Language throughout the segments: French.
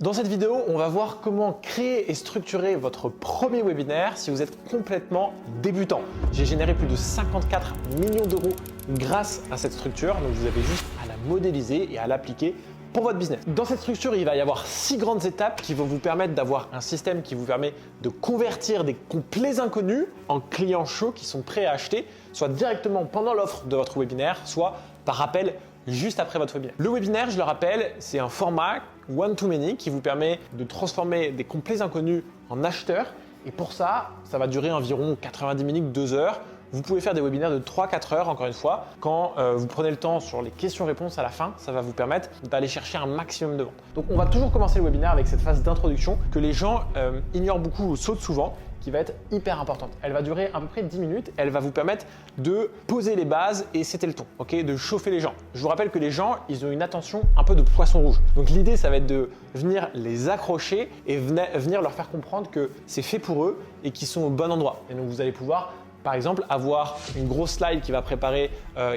Dans cette vidéo, on va voir comment créer et structurer votre premier webinaire si vous êtes complètement débutant. J'ai généré plus de 54 millions d'euros grâce à cette structure, donc vous avez juste à la modéliser et à l'appliquer pour votre business. Dans cette structure, il va y avoir 6 grandes étapes qui vont vous permettre d'avoir un système qui vous permet de convertir des complets inconnus en clients chauds qui sont prêts à acheter, soit directement pendant l'offre de votre webinaire, soit par appel juste après votre webinaire. Le webinaire, je le rappelle, c'est un format one-to-many qui vous permet de transformer des complets inconnus en acheteurs. Et pour ça, ça va durer environ 90 minutes, 2 heures. Vous pouvez faire des webinaires de 3-4 heures, encore une fois. Quand vous prenez le temps sur les questions-réponses à la fin, ça va vous permettre d'aller chercher un maximum de ventes. Donc, on va toujours commencer le webinaire avec cette phase d'introduction que les gens ignorent beaucoup ou sautent souvent, qui va être hyper importante. Elle va durer à peu près 10 minutes. Elle va vous permettre de poser les bases et c'était le ton, ok, de chauffer les gens. Je vous rappelle que les gens, ils ont une attention un peu de poisson rouge. Donc l'idée, ça va être de venir les accrocher et venir leur faire comprendre que c'est fait pour eux et qu'ils sont au bon endroit. Et donc vous allez pouvoir par exemple, avoir une grosse slide qui va préparer,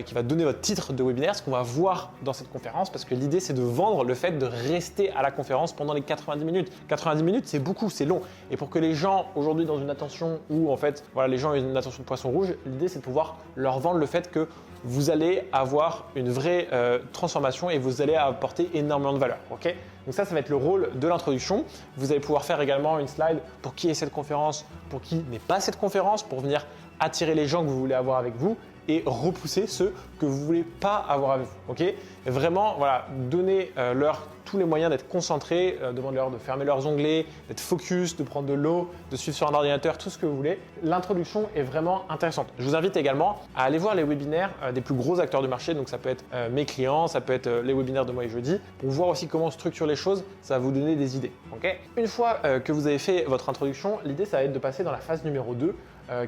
qui va donner votre titre de webinaire, ce qu'on va voir dans cette conférence, parce que l'idée, c'est de vendre le fait de rester à la conférence pendant les 90 minutes. 90 minutes, c'est beaucoup, c'est long. Et pour que les gens, aujourd'hui, dans une attention où, en fait, voilà, les gens ont une attention de poisson rouge, l'idée, c'est de pouvoir leur vendre le fait que vous allez avoir une vraie transformation et vous allez apporter énormément de valeur. Ok ? Donc ça va être le rôle de l'introduction. Vous allez pouvoir faire également une slide pour qui est cette conférence, pour qui n'est pas cette conférence, pour venir attirer les gens que vous voulez avoir avec vous et repousser ceux que vous ne voulez pas avoir avec vous. Okay ? Et vraiment, voilà, donnez-leur tous les moyens d'être concentrés, demandez-leur de fermer leurs onglets, d'être focus, de prendre de l'eau, de suivre sur un ordinateur, tout ce que vous voulez. L'introduction est vraiment intéressante. Je vous invite également à aller voir les webinaires des plus gros acteurs du marché. Donc ça peut être mes clients, ça peut être les webinaires de Moi et Jeudi, pour voir aussi comment on structure les choses. Ça va vous donner des idées. Okay ? Une fois que vous avez fait votre introduction, l'idée, ça va être de passer dans la phase numéro 2.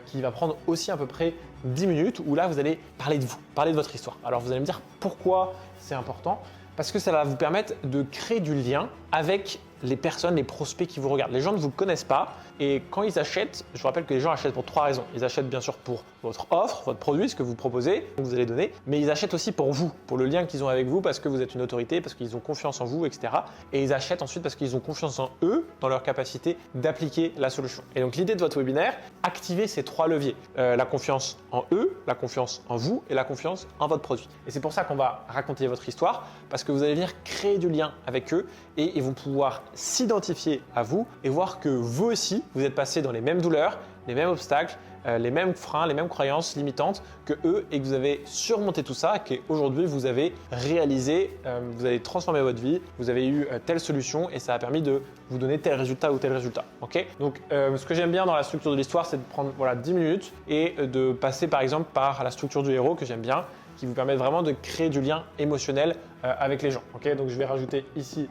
Qui va prendre aussi à peu près 10 minutes où là, vous allez parler de vous, parler de votre histoire. Alors, vous allez me dire pourquoi c'est important. Parce que ça va vous permettre de créer du lien avec les personnes, les prospects qui vous regardent. Les gens ne vous connaissent pas et quand ils achètent, je vous rappelle que les gens achètent pour 3 raisons. Ils achètent bien sûr pour votre offre, votre produit, ce que vous proposez, que vous allez donner, mais ils achètent aussi pour vous, pour le lien qu'ils ont avec vous parce que vous êtes une autorité, parce qu'ils ont confiance en vous, etc. Et ils achètent ensuite parce qu'ils ont confiance en eux, dans leur capacité d'appliquer la solution. Et donc l'idée de votre webinaire, activez ces 3 leviers. La confiance en eux, la confiance en vous et la confiance en votre produit. Et c'est pour ça qu'on va raconter votre histoire parce que vous allez venir créer du lien avec eux et ils vont pouvoir s'identifier à vous et voir que vous aussi, vous êtes passé dans les mêmes douleurs, les mêmes obstacles, les mêmes freins, les mêmes croyances limitantes que eux et que vous avez surmonté tout ça, qu'aujourd'hui vous avez réalisé, vous avez transformé votre vie, vous avez eu telle solution et ça a permis de vous donner tel résultat ou tel résultat. Okay ? Donc ce que j'aime bien dans la structure de l'histoire, c'est de prendre 10 minutes et de passer par exemple par la structure du héros que j'aime bien, qui vous permet vraiment de créer du lien émotionnel avec les gens. Okay ? Donc je vais rajouter ici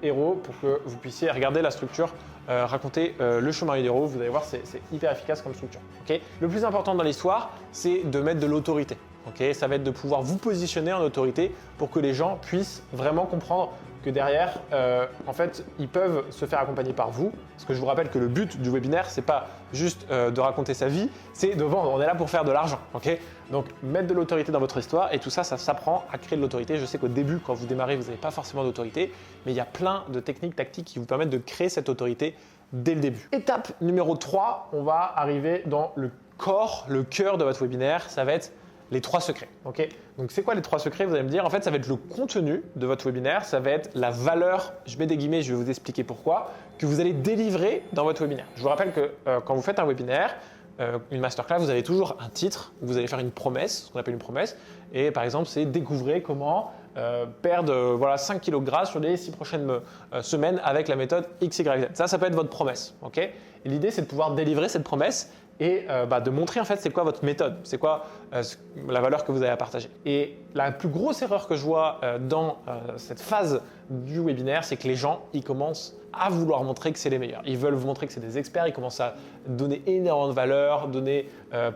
héros pour que vous puissiez regarder la structure, raconter le chemin du héros. Vous allez voir, c'est hyper efficace comme structure. Okay ? Le plus important dans l'histoire, c'est de mettre de l'autorité. Okay ? Ça va être de pouvoir vous positionner en autorité pour que les gens puissent vraiment comprendre que derrière, en fait, ils peuvent se faire accompagner par vous. Parce que je vous rappelle que le but du webinaire, c'est pas juste de raconter sa vie, c'est de vendre. On est là pour faire de l'argent. Okay ? Donc, mettre de l'autorité dans votre histoire et tout ça, ça s'apprend à créer de l'autorité. Je sais qu'au début, quand vous démarrez, vous n'avez pas forcément d'autorité, mais il y a plein de techniques tactiques qui vous permettent de créer cette autorité dès le début. Étape numéro 3, on va arriver dans le corps, le cœur de votre webinaire. Ça va être les 3 secrets. Okay ? Donc, c'est quoi les 3 secrets ? Vous allez me dire, en fait, ça va être le contenu de votre webinaire, ça va être la valeur, je mets des guillemets, je vais vous expliquer pourquoi, que vous allez délivrer dans votre webinaire. Je vous rappelle que quand vous faites un webinaire, une masterclass, vous avez toujours un titre, vous allez faire une promesse, ce qu'on appelle une promesse. Et par exemple, c'est découvrez comment perdre 5 kg de gras sur les 6 prochaines semaines avec la méthode XYZ. Ça peut être votre promesse. Okay ? Et l'idée, c'est de pouvoir délivrer cette promesse et de montrer en fait c'est quoi votre méthode, c'est quoi la valeur que vous avez à partager. Et la plus grosse erreur que je vois dans cette phase du webinaire, c'est que les gens, ils commencent à vouloir montrer que c'est les meilleurs. Ils veulent vous montrer que c'est des experts, ils commencent à donner énormément de valeur, donner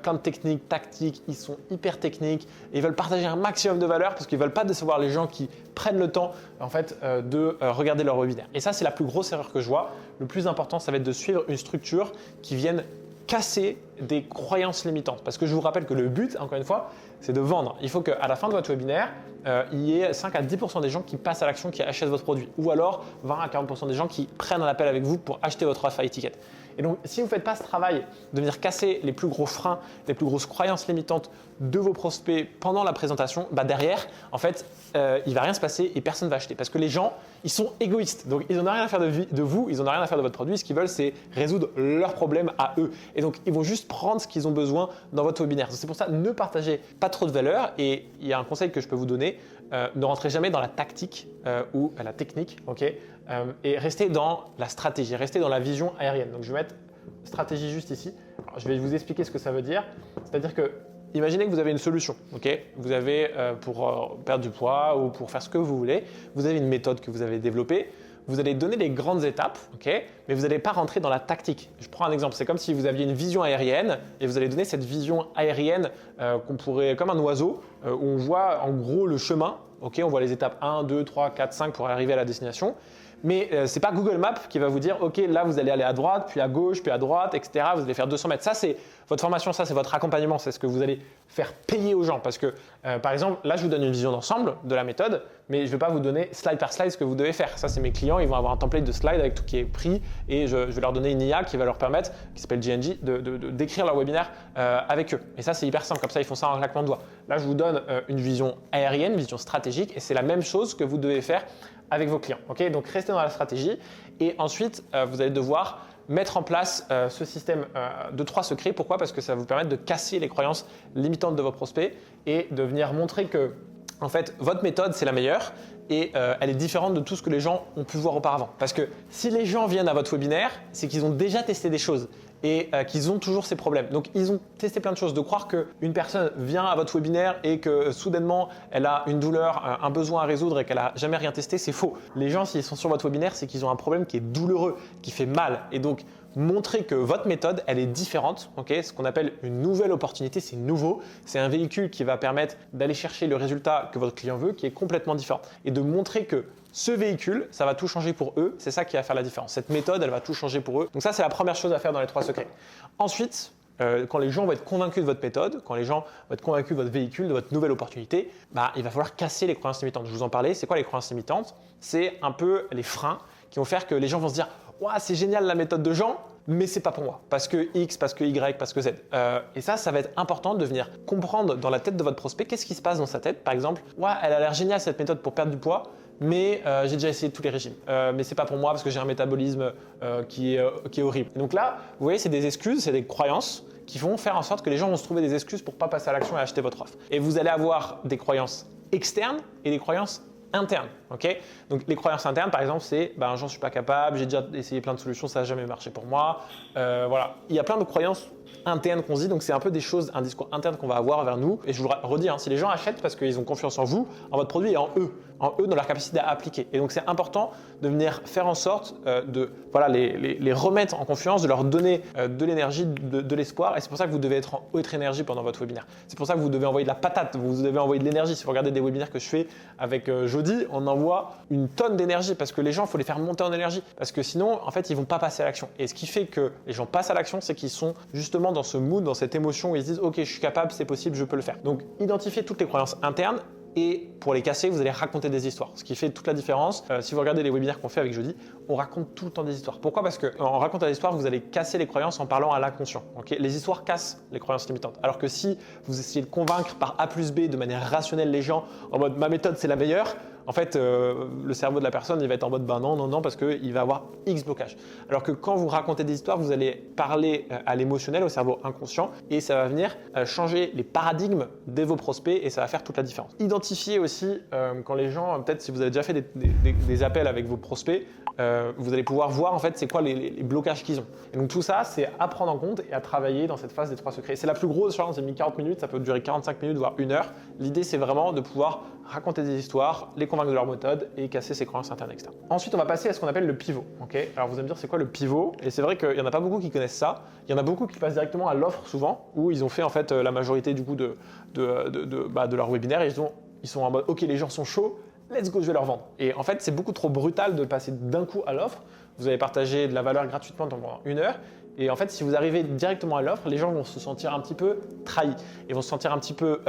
plein de techniques, tactiques, ils sont hyper techniques, et ils veulent partager un maximum de valeur parce qu'ils ne veulent pas décevoir les gens qui prennent le temps en fait, de regarder leur webinaire. Et ça, c'est la plus grosse erreur que je vois. Le plus important, ça va être de suivre une structure qui vienne casser des croyances limitantes. Parce que je vous rappelle que le but, encore une fois, c'est de vendre. Il faut qu'à la fin de votre webinaire, il y ait 5 à 10% des gens qui passent à l'action, qui achètent votre produit. Ou alors 20 à 40% des gens qui prennent un appel avec vous pour acheter votre offre à e-ticket. Et donc, si vous ne faites pas ce travail de venir casser les plus gros freins, les plus grosses croyances limitantes de vos prospects pendant la présentation, derrière, en fait, il ne va rien se passer et personne ne va acheter. Parce que les gens, ils sont égoïstes. Donc, ils n'en ont rien à faire de vous, ils n'en ont rien à faire de votre produit. Ce qu'ils veulent, c'est résoudre leurs problèmes à eux. Et donc, ils vont juste prendre ce qu'ils ont besoin dans votre webinaire. C'est pour ça, ne partagez pas trop de valeur. Et il y a un conseil que je peux vous donner. Ne rentrez jamais dans la tactique ou la technique, ok, et restez dans la stratégie, restez dans la vision aérienne. Donc, je vais mettre stratégie juste ici. Alors, je vais vous expliquer ce que ça veut dire. C'est-à-dire que, imaginez que vous avez une solution, ok. Vous avez pour perdre du poids ou pour faire ce que vous voulez, vous avez une méthode que vous avez développée. Vous allez donner les grandes étapes, ok, mais vous n'allez pas rentrer dans la tactique. Je prends un exemple, c'est comme si vous aviez une vision aérienne et vous allez donner cette vision aérienne qu'on pourrait, comme un oiseau, où on voit en gros le chemin, ok, on voit les étapes 1, 2, 3, 4, 5 pour arriver à la destination. Mais ce n'est pas Google Maps qui va vous dire « Ok, là, vous allez aller à droite, puis à gauche, puis à droite, etc. Vous allez faire 200 mètres. » Ça, c'est votre formation, ça, c'est votre accompagnement. C'est ce que vous allez faire payer aux gens. Parce que, par exemple, là, je vous donne une vision d'ensemble de la méthode, mais je ne vais pas vous donner slide par slide ce que vous devez faire. Ça, c'est mes clients. Ils vont avoir un template de slide avec tout qui est pris et je vais leur donner une IA qui va leur permettre, qui s'appelle GNG, d'écrire leur webinaire avec eux. Et ça, c'est hyper simple. Comme ça, ils font ça en claquement de doigts. Là, je vous donne une vision aérienne, une vision stratégique et c'est la même chose que vous devez faire avec vos clients. Okay, donc, restez dans la stratégie et ensuite, vous allez devoir mettre en place ce système de 3 secrets. Pourquoi? Parce que ça va vous permettre de casser les croyances limitantes de vos prospects et de venir montrer que en fait, votre méthode, c'est la meilleure et elle est différente de tout ce que les gens ont pu voir auparavant. Parce que si les gens viennent à votre webinaire, c'est qu'ils ont déjà testé des choses et qu'ils ont toujours ces problèmes. Donc, ils ont testé plein de choses. De croire qu'une personne vient à votre webinaire et que soudainement, elle a une douleur, un besoin à résoudre et qu'elle n'a jamais rien testé, c'est faux. Les gens, s'ils sont sur votre webinaire, c'est qu'ils ont un problème qui est douloureux, qui fait mal. Et donc, montrer que votre méthode, elle est différente, okay, ce qu'on appelle une nouvelle opportunité, c'est nouveau, c'est un véhicule qui va permettre d'aller chercher le résultat que votre client veut, qui est complètement différent. Et de montrer que ce véhicule, ça va tout changer pour eux, c'est ça qui va faire la différence. Cette méthode, elle va tout changer pour eux. Donc ça, c'est la première chose à faire dans les 3 secrets. Ensuite, quand les gens vont être convaincus de votre méthode, quand les gens vont être convaincus de votre véhicule, de votre nouvelle opportunité, il va falloir casser les croyances limitantes. Je vous en parlais, c'est quoi les croyances limitantes? C'est un peu les freins qui vont faire que les gens vont se dire « Ouah, c'est génial la méthode de Jean, mais c'est pas pour moi, parce que X, parce que Y, parce que Z. » Et ça va être important de venir comprendre dans la tête de votre prospect qu'est-ce qui se passe dans sa tête. Par exemple, « Ouais, elle a l'air géniale cette méthode pour perdre du poids, mais j'ai déjà essayé tous les régimes. Mais c'est pas pour moi parce que j'ai un métabolisme qui est horrible. » Et donc là, vous voyez, c'est des excuses, c'est des croyances qui vont faire en sorte que les gens vont se trouver des excuses pour ne pas passer à l'action et acheter votre offre. Et vous allez avoir des croyances externes et des croyances internes. Okay, donc les croyances internes, par exemple, c'est j'en suis pas capable, j'ai déjà essayé plein de solutions, ça n'a jamais marché pour moi. Voilà, il y a plein de croyances internes qu'on se dit, donc c'est un peu des choses, un discours interne qu'on va avoir vers nous. Et je vous le redis, si les gens achètent parce qu'ils ont confiance en vous, en votre produit et en eux, dans leur capacité à appliquer. Et donc c'est important de venir faire en sorte de les remettre en confiance, de leur donner de l'énergie, de l'espoir. Et c'est pour ça que vous devez être en haute énergie pendant votre webinaire. C'est pour ça que vous devez envoyer de la patate, vous devez envoyer de l'énergie. Si vous regardez des webinaires que je fais avec Jody, on envoie une tonne d'énergie parce que les gens, il faut les faire monter en énergie. Parce que sinon, en fait, ils ne vont pas passer à l'action. Et ce qui fait que les gens passent à l'action, c'est qu'ils sont justement dans ce mood, dans cette émotion où ils se disent « Ok, je suis capable, c'est possible, je peux le faire. » Donc, identifiez toutes les croyances internes. Et pour les casser, vous allez raconter des histoires. Ce qui fait toute la différence. Si vous regardez les webinaires qu'on fait avec Jody, on raconte tout le temps des histoires. Pourquoi? Parce qu'en racontant des histoires, vous allez casser les croyances en parlant à l'inconscient. Okay, les histoires cassent les croyances limitantes. Alors que si vous essayez de convaincre par A plus B de manière rationnelle les gens en mode ma méthode c'est la meilleure, en fait, le cerveau de la personne, il va être en mode non, parce qu'il va avoir X blocage. Alors que quand vous racontez des histoires, vous allez parler à l'émotionnel, au cerveau inconscient, et ça va venir changer les paradigmes de vos prospects et ça va faire toute la différence. Identifiez aussi quand les gens, peut-être si vous avez déjà fait des appels avec vos prospects, vous allez pouvoir voir en fait c'est quoi les blocages qu'ils ont. Et donc tout ça, c'est à prendre en compte et à travailler dans cette phase des 3 secrets. C'est la plus grosse, genre, j'ai mis 40 minutes, ça peut durer 45 minutes, voire 1 heure. L'idée, c'est vraiment de pouvoir raconter des histoires, les convaincre de leur méthode et casser ces croyances internes et externes. Ensuite, on va passer à ce qu'on appelle le pivot. Okay, alors vous allez me dire c'est quoi le pivot? Et c'est vrai qu'il n'y en a pas beaucoup qui connaissent ça. Il y en a beaucoup qui passent directement à l'offre souvent, où ils ont fait en fait la majorité du coup de leur webinaire et ils sont en mode ok, les gens sont chauds, let's go, je vais leur vendre. Et en fait, c'est beaucoup trop brutal de passer d'un coup à l'offre. Vous allez partager de la valeur gratuitement pendant 1 heure Et en fait, si vous arrivez directement à l'offre, les gens vont se sentir un petit peu trahis. Ils vont se sentir un petit peu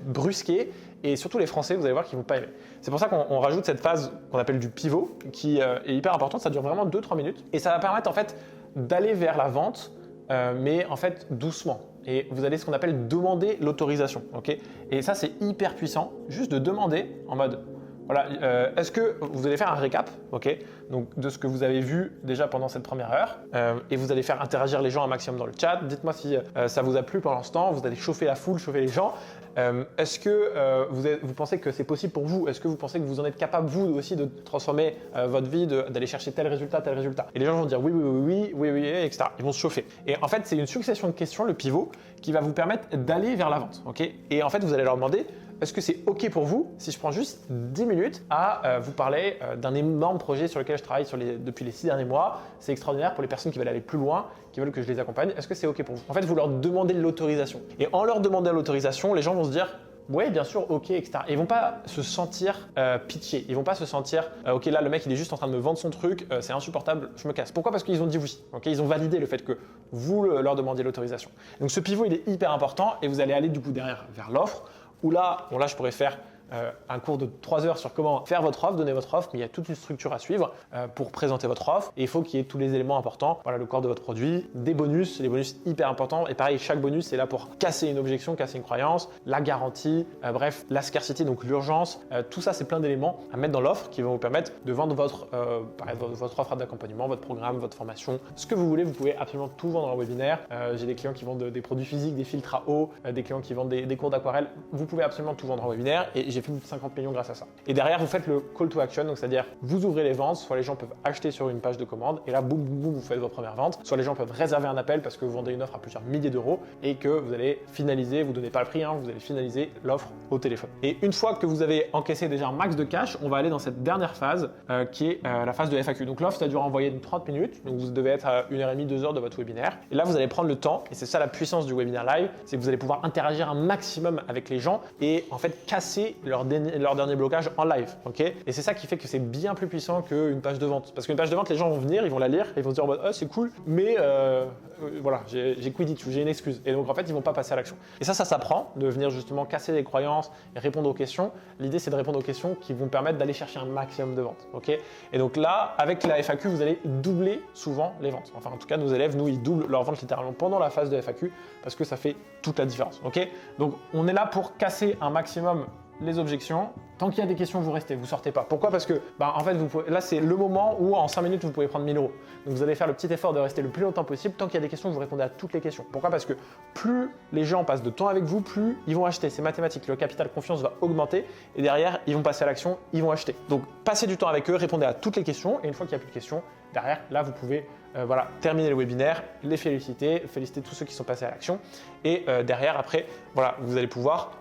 brusqués. Et surtout les Français, vous allez voir qu'ils ne vont pas aimer. C'est pour ça qu'on rajoute cette phase qu'on appelle du pivot, qui est hyper importante. Ça dure vraiment 2-3 minutes. Et ça va permettre en fait d'aller vers la vente, mais en fait doucement. Et vous allez ce qu'on appelle demander l'autorisation. Okay, et ça, c'est hyper puissant. Juste de demander en mode, voilà, est-ce que vous allez faire un récap, ok, donc de ce que vous avez vu déjà pendant cette première heure, et vous allez faire interagir les gens un maximum dans le chat. Dites-moi si ça vous a plu pendant ce temps. Vous allez chauffer la foule, chauffer les gens. Est-ce que vous pensez que c'est possible pour vous? Est-ce que vous pensez que vous en êtes capable, vous aussi, de transformer votre vie, d'aller chercher tel résultat, tel résultat? Et les gens vont dire oui, oui, oui, oui, oui, oui, etc. Ils vont se chauffer. Et en fait, c'est une succession de questions, le pivot, qui va vous permettre d'aller vers la vente. Okay, et en fait, vous allez leur demander, est-ce que c'est OK pour vous si je prends juste 10 minutes à vous parler d'un énorme projet sur lequel je travaille depuis les 6 derniers mois? C'est extraordinaire pour les personnes qui veulent aller plus loin, qui veulent que je les accompagne. Est-ce que c'est OK pour vous? En fait, vous leur demandez l'autorisation. Et en leur demandant l'autorisation, les gens vont se dire ouais, bien sûr, OK, etc. Et ils vont pas se sentir pitié. Ils vont pas se sentir OK, là, le mec, il est juste en train de me vendre son truc, c'est insupportable, je me casse. Pourquoi? Parce qu'ils ont dit oui. Okay, ils ont validé le fait que vous leur demandiez l'autorisation. Donc ce pivot, il est hyper important et vous allez aller du coup derrière vers l'offre. Où là, bon là, je pourrais faire un cours de 3 heures sur comment faire votre offre, donner votre offre, mais il y a toute une structure à suivre pour présenter votre offre. Et il faut qu'il y ait tous les éléments importants. Voilà, le corps de votre produit, des bonus, les bonus hyper importants. Et pareil, chaque bonus est là pour casser une objection, casser une croyance, la garantie, bref, la scarcity, donc l'urgence. Tout ça, c'est plein d'éléments à mettre dans l'offre qui vont vous permettre de vendre votre offre d'accompagnement, votre programme, votre formation, ce que vous voulez. Vous pouvez absolument tout vendre en webinaire. J'ai des clients qui vendent des produits physiques, des filtres à eau, des clients qui vendent des cours d'aquarelle. Vous pouvez absolument tout vendre en webinaire et j'ai fait plus de 50 millions grâce à ça. Et derrière, vous faites le call to action, donc c'est-à-dire vous ouvrez les ventes, soit les gens peuvent acheter sur une page de commande et là, boum, boum, boum, vous faites vos premières ventes, soit les gens peuvent réserver un appel parce que vous vendez une offre à plusieurs milliers d'euros et que vous allez finaliser, vous ne donnez pas le prix, vous allez finaliser l'offre au téléphone. Et une fois que vous avez encaissé déjà un max de cash, on va aller dans cette dernière phase qui est la phase de FAQ. Donc l'offre, ça dure envoyer 30 minutes, donc vous devez être à 1h30, 2 heures de votre webinaire. Et là, vous allez prendre le temps, et c'est ça la puissance du webinaire live, c'est que vous allez pouvoir interagir un maximum avec les gens et en fait casser leur dernier blocage en live. Okay, et c'est ça qui fait que c'est bien plus puissant qu'une page de vente. Parce qu'une page de vente, les gens vont venir, ils vont la lire, et ils vont se dire oh, bah, c'est cool, mais voilà, j'ai quit it, j'ai une excuse. Et donc en fait, ils vont pas passer à l'action. Et ça s'apprend de venir justement casser les croyances et répondre aux questions. L'idée, c'est de répondre aux questions qui vont permettre d'aller chercher un maximum de ventes. Okay, et donc là, avec la FAQ, vous allez doubler souvent les ventes. Enfin, en tout cas, nos élèves, nous, ils doublent leurs ventes littéralement pendant la phase de FAQ parce que ça fait toute la différence. Okay, donc on est là pour casser un maximum les objections. Tant qu'il y a des questions, vous restez, vous sortez pas. Pourquoi? Parce que en fait, là, c'est le moment où en 5 minutes, vous pouvez prendre 1000 euros. Donc, vous allez faire le petit effort de rester le plus longtemps possible. Tant qu'il y a des questions, vous répondez à toutes les questions. Pourquoi? Parce que plus les gens passent de temps avec vous, plus ils vont acheter. C'est mathématique. Le capital confiance va augmenter et derrière, ils vont passer à l'action, ils vont acheter. Donc, passez du temps avec eux, répondez à toutes les questions et une fois qu'il n'y a plus de questions, derrière, là, vous pouvez terminer le webinaire, les féliciter tous ceux qui sont passés à l'action et derrière, après, voilà, vous allez pouvoir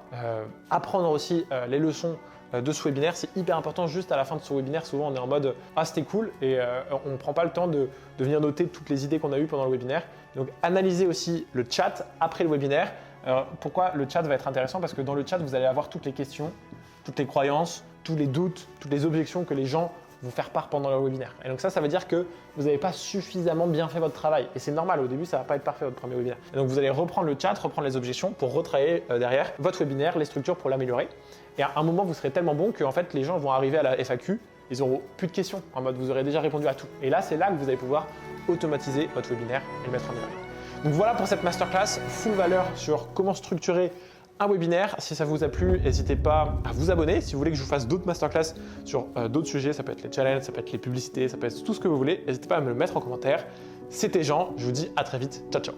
apprendre aussi les leçons de ce webinaire. C'est hyper important. Juste à la fin de ce webinaire, souvent on est en mode ah c'était cool et on ne prend pas le temps de venir noter toutes les idées qu'on a eues pendant le webinaire. Donc analysez aussi le chat après le webinaire. Pourquoi le chat va être intéressant? Parce que dans le chat, vous allez avoir toutes les questions, toutes les croyances, tous les doutes, toutes les objections que les gens vous faire part pendant le webinaire. Et donc ça veut dire que vous n'avez pas suffisamment bien fait votre travail. Et c'est normal, au début, ça ne va pas être parfait votre premier webinaire. Et donc vous allez reprendre le chat, reprendre les objections pour retravailler derrière votre webinaire, les structures pour l'améliorer. Et à un moment, vous serez tellement bon que en fait, les gens vont arriver à la FAQ, ils n'auront plus de questions, en mode vous aurez déjà répondu à tout. Et là, c'est là que vous allez pouvoir automatiser votre webinaire et le mettre en œuvre. Donc voilà pour cette masterclass, full valeur sur comment structurer un webinaire. Si ça vous a plu, n'hésitez pas à vous abonner. Si vous voulez que je vous fasse d'autres masterclass sur d'autres sujets, ça peut être les challenges, ça peut être les publicités, ça peut être tout ce que vous voulez, n'hésitez pas à me le mettre en commentaire. C'était Jean, je vous dis à très vite. Ciao, ciao.